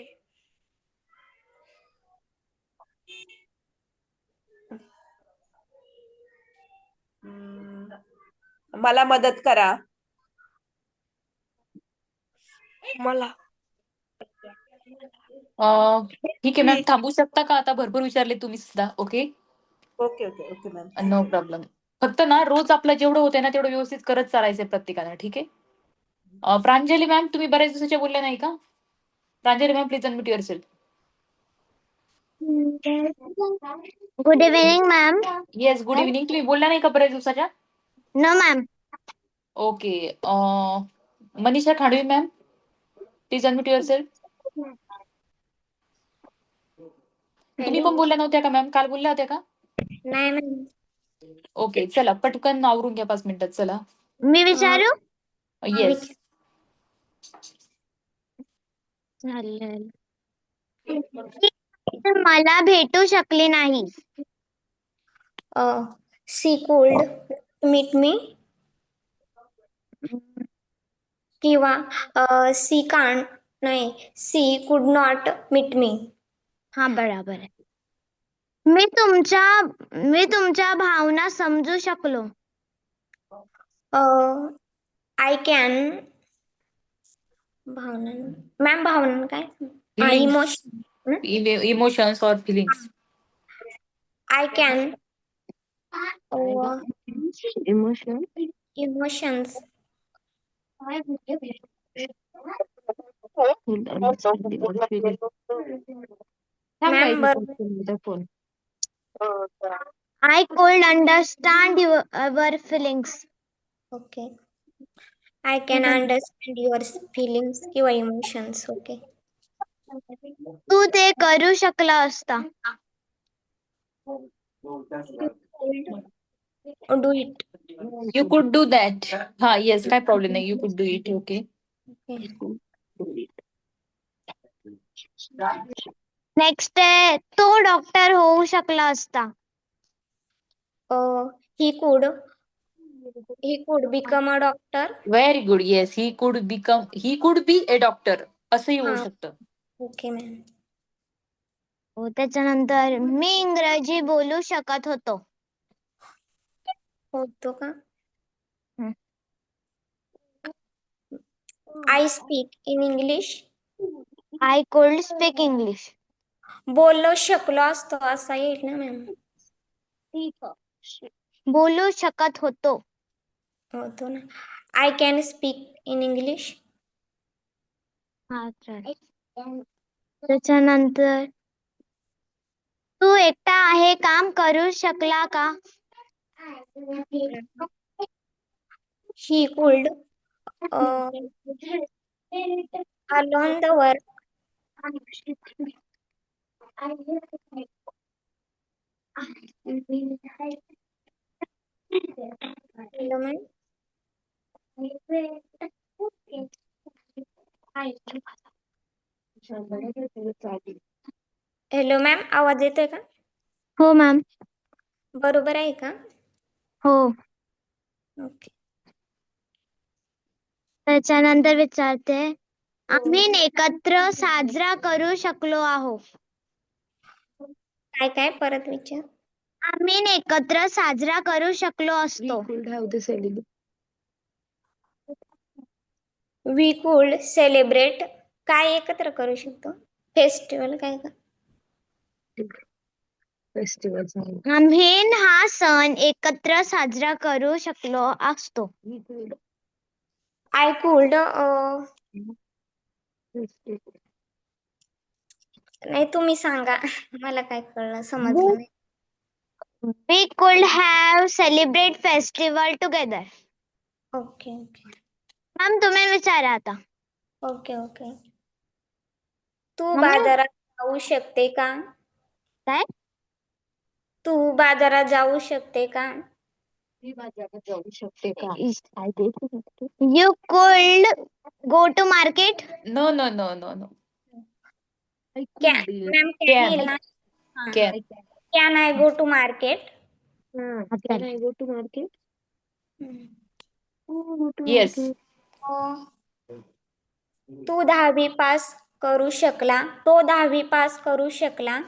मला मदत करा. मला. ठीक आहे मॅम, थांबू शकता का? आता भरपूर विचारले तुम्ही सुद्धा. Okay. Okay ma'am. No problem. फक्त ना रोज आपलं जेवढं होतंय ना तेवढं व्यवस्थित करत चालायचंय प्रत्येकानं. ठीक आहे. प्रांजली मॅम, तुम्ही बऱ्याच दिवसाच्या बोलल्या नाही का? Pranjali ma'am, please unmute yourself. Good evening ma'am. Yes, good evening. तुम्ही बोलल्या नाही का बऱ्याच दिवसाच्या? No ma'am. Okay. Manisha Khandavi ma'am, please unmute yourself. तुम्ही पण बोलल्या नव्हत्या का मॅम? काल बोलल्या होत्या का? नाही मॅम. ओके, चला पटकन आवरून घ्या 5 मिनिटात. चला. मी विचारू? येस. मला भेटू शकली नाही. सी कुल्ड मीट मी किंवा सी कांट नाही she could not meet me. हा बरोबर आहे. मी तुमच्या भावना समजू शकलो. आय कॅन भावना मॅम भावना काय Feelings. Emotion Emotions or feelings. I can emotion emotions ma'am बरोबर. I could understand your feelings. Okay I can understand your feelings किंवा इमोशन्स. ओके तू ते करू शकला असता. Do it. You could do that. हा, येस, काय प्रॉब्लेम नाही. You could do it. Okay. Next आहे तो डॉक्टर होऊ शकला असता. He could become a doctor. Very good. Yes, he could be a doctor. असंही होऊ हा. शकतं. Okay ma'am. त्याच्यानंतर मी इंग्रजी बोलू शकत होतो. होतो का? हम्म. I speak in English. I could speak English. बोललो शकलो असतो असा येईल ना मॅम. बोलू शकत होतो. होतो ना. I can speak in English. त्याच्यानंतर तू एकटा हे काम करू शकला का? He could alone the work. Hello ma'am. Hello ma'am आवाज येतोय का? हो मॅम. बरोबर आहे का? हो. ओके. त्याच्यानंतर विचारते आम्ही एकत्र साजरा करू शकलो आहोत. काय परत विचार. आम्ही एकत्र साजरा करू शकलो असतो. वी कुल्ड सेलिब्रेट काय एकत्र करू शकतो? फेस्टिवल काय का? आम्ही हा सण एकत्र साजरा करू शकलो असतो. आय कुल्ड नाही तुम्ही सांगा मला काय कळलं समजलं नाही. We could have celebrate festival together. Okay okay ma'am तुम्ही विचारा आता. ओके तू बाजारात जाऊ शकते का? काय? तू बाजारात जाऊ शकते का? You could go to market. No. Ma'am Can. येईल ना. Can. Can I go to market. Yes. तू 10वी पास करू शकला. तो 10वी पास करू शकला.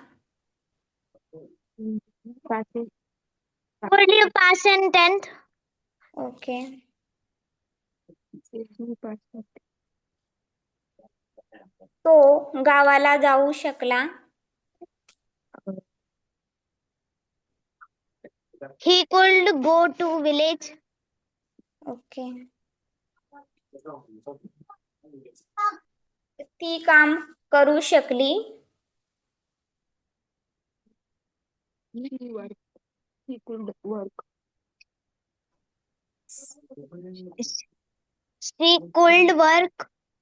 Could you pass in 10th? Okay तो गावाला जाऊ शकला. He could go to village. Okay ती काम करू शकली. She could work.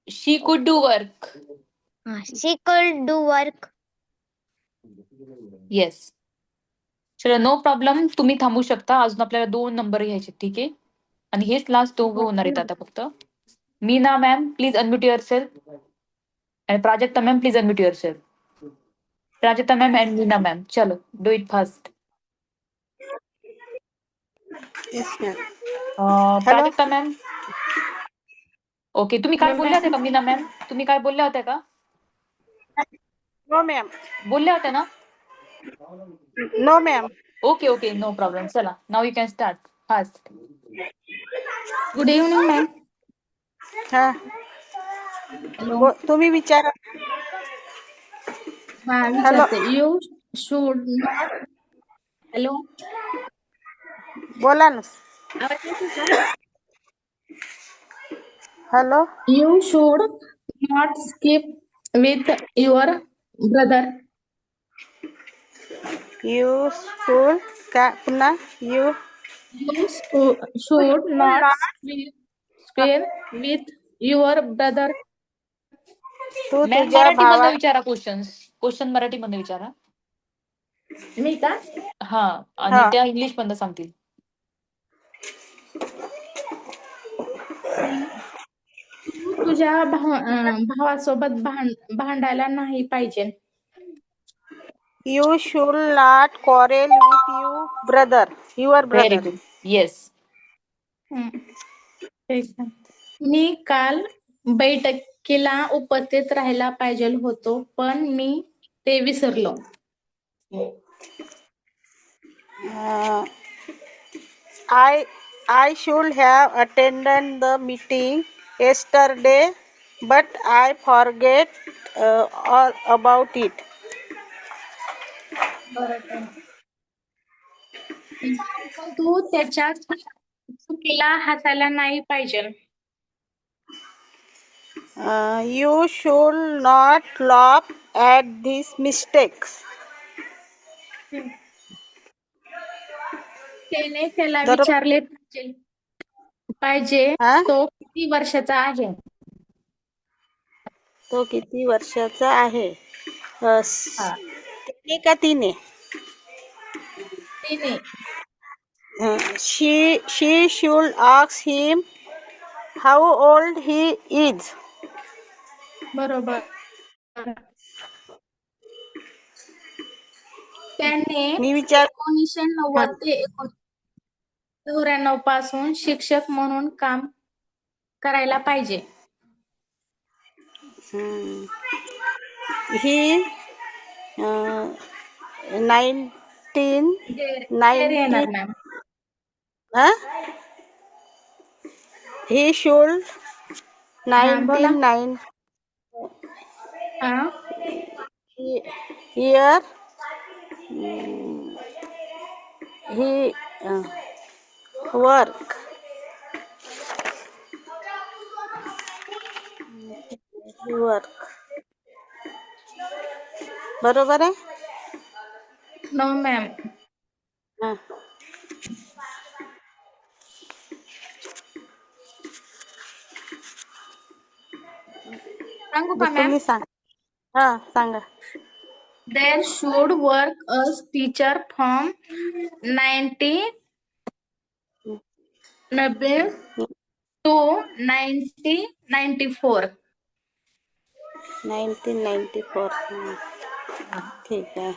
She could do work. She could do work. Yes. चला नो प्रॉब्लेम, तुम्ही थांबू शकता. अजून आपल्याला 2 नंबर घ्यायचे, ठीक आहे? आणि हेच लास्ट दोघं होणार आहेत आता फक्त. Meena ma'am please unmute your self. आणि Prajakta ma'am please unmute your self. Prajakta ma'am and Meena ma'am, चलो do it fast. Yes ma'am. Hello. Prajakta ma'am, okay. तुम्ही काय Hello, बोलल्या होत्या का ma'am. मीना मॅम? तुम्ही काय बोलल्या होत्या का? No ma'am. बोलल्या होत्या ना? No ma'am. Okay okay, no problem. चला now you can start fast. Good evening ma'am. हा हॅलो. तुम्ही विचारा. हा हॅलो. विचारते. You should not. हॅलो. बोला ना. आवाज येतो का? Hello. You should not skip with your brother. You school का पुन्हा you You should not skip with your brother. तू मॅम तुझ्या मराठी भावा मधनं विचारा क्वेश्चन मराठी मधनं विचारा. मी का? हा, आणि हा त्या इंग्लिश मधनं सांगतील. तू तुझ्या भावासोबत भांडायला नाही पाहिजे. You should not quarrel with your very brother. Good. Yes. हम्म, ठीक आहे. मी काल बैठकीला उपस्थित राहायला पाहिजे होतो, पण मी ते विसरलो. I should have attended the meeting yesterday, but I forget all about it. तू त्याच्या चुकीला हसायला नाही पाहिजे. You should not laugh at these mistakes. त्याने त्याला तर विचारले पाहिजे हा? तो किती वर्षाचा आहे. तो किती वर्षाचा आहे? हा. त्याने का तिने? तिने. She should ask him how old he is. बरोबर. त्याने मी विचार 1990 ते 1994 पासून शिक्षक म्हणून काम करायला पाहिजे. ही 1990 येणार मॅम. he should हा बोला. 1990 हा. year he work बरोबर आहे. No ma'am. हा. सांगू का मॅम? तुम्ही सांग. हा सांगा. There should work a teacher from 90 to 1994. 1994. ठीक आहे.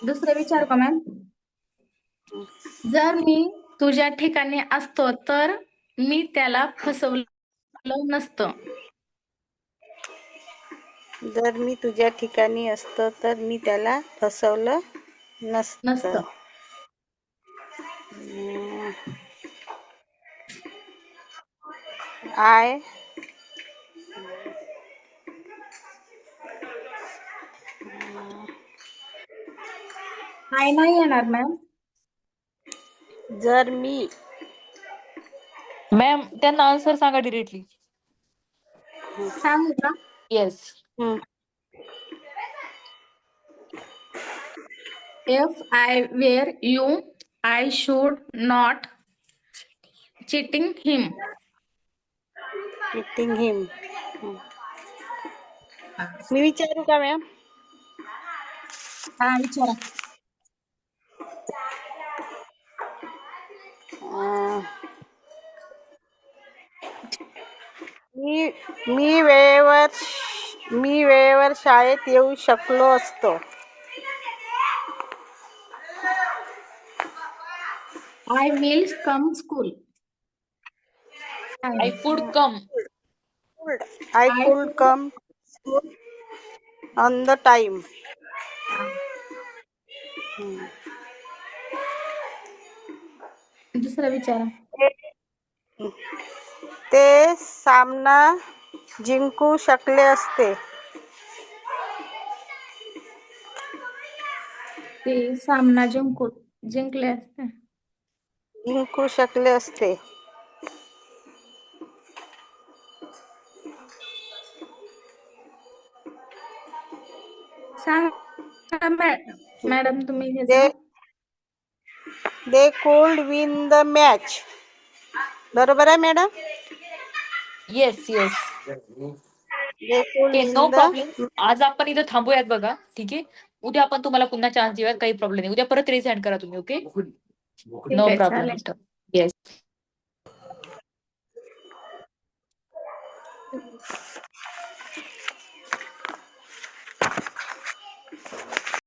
दुसरं विचार का मॅम? जर मी तुझ्या ठिकाणी असतो तर मी त्याला फसवलं नसतं. जर मी तुझ्या ठिकाणी असतो तर मी त्याला फसवलं नसतं. आय नाही येणार मॅम. जर मी मॅम त्यांना आन्सर सांगा डिरेक्टली. सांगू का? Yes. If I were you, I should not cheating him. मी विचारू का मॅम? हा विचारा. अं, मी मी वेळेवर शाळेत येऊ शकलो असतो. I will come school. I could come. I could come on the time. दुसरा विचारा. ते सामना जिंकू शकले असते. ते सामना जिंकले असते. जिंकू शकले असते. सांगा मॅडम तुम्ही दे ह्याचं. They could win the match. बरोबर आहे madam? Yes yes. They could okay, win know the. Problem. आज आपण इथं थांबूयात बघा. ठीक आहे. उद्या आपण तुम्हाला पुन्हा चान्स देऊयात. काही प्रॉब्लेम नाही. उद्या परत रेज हँड करा तुम्ही. ओके. ठीक नो आहे प्रॉब्लेम. चालेल. येस.